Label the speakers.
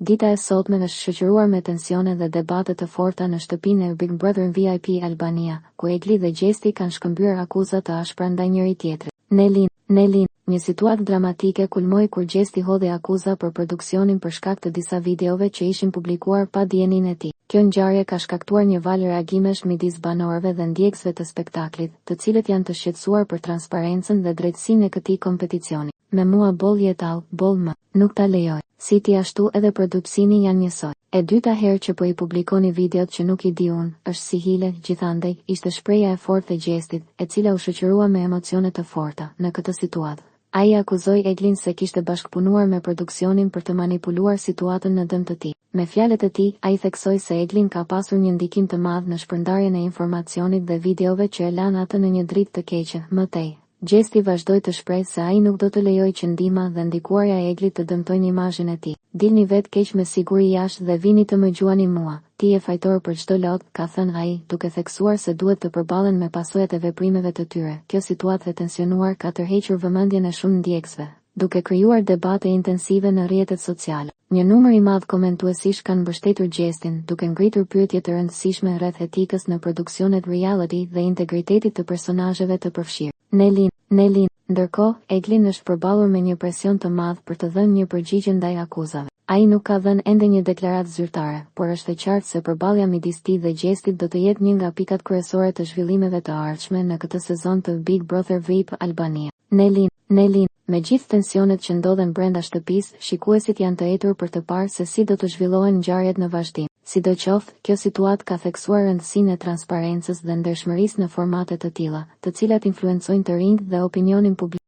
Speaker 1: Dita e sotme është shoqëruar me tensione dhe debate të forta në shtëpinë e Big Brother VIP Albania, ku Egli dhe Gjesti kanë shkëmbyer akuza të ashpra ndaj njëri tjetrit. Nelin, një situatë dramatike kulmoi kur Gjesti hodhi akuza për produksionin për shkak të disa videove që ishin publikuar pa dijenin e tij. Kjo ngjarje ka shkaktuar një valë reagimesh midis banorëve dhe ndjekësve të spektaklit, të cilët janë të shqetësuar për transparencën dhe drejtësinë e këtij kompeticioni. Me mua boll jetall, boll më, nuk ta lejoj. Si ti ashtu edhe produksini janë njësoj. E dyta herë që po i publikoni videot që nuk i di unë, është si hile, gjithandej, ishte shpreha e fortë e Gjestit, e cila u shoqërua me emocione të forta në këtë situatë. Ai akuzoi Eglin se kishte bashkëpunuar me produksionin për të manipuluar situatën në dëm të tij. Me fjalët e tij, ai theksoi se Eglin ka pasur një ndikim të madh në shpërndarjen e informacionit dhe videove që e lanë atë në një dritë të keqe. Më tej, Gjesti vazhdoi të shprehë se ai nuk do të lejojë që ndihma dhe ndikuarja e Eglit të dëmtojnë imazhin e tij. Dilni vetë keq me siguri jashtë dhe vini të më gjuani mua. Ti je fajtor për çdo lot, ka thënë ai, duke theksuar se duhet të përballen me pasojat e veprimeve të tyre. Kjo situatë e tensionuar ka tërhequr vëmendjen e shumë ndjekësve, duke krijuar debate intensive në rrjetet sociale. Një numër i madh komentuesish kanë mbështetur Gjestin, duke ngritur pyetje të rëndësishme rreth etikës në produksionet reality dhe integritetit të personazheve të përfshirë. Nelin, ndërkohë, Eglin është përballur me një presion të madh për të dhënë një përgjigje ndaj akuzave. Ai nuk ka dhënë ende një deklaratë zyrtare, por është e qartë se përballja midis tij dhe Gjestit do të jetë një nga pikat kryesore të zhvillimeve të ardhshme në këtë sezon të Big Brother VIP Albania. Nelin, me gjithë tensionet që ndodhen brenda shtëpisë, shikuesit janë të etur për të parë se si do të zhvillohen ngjarjet në vazhdim. Sidoqoftë, kjo situatë ka theksuar rëndësinë e transparencës dhe ndershmërisë në formate të tilla, të cilat influencojnë të rinjt dhe opinionin publik.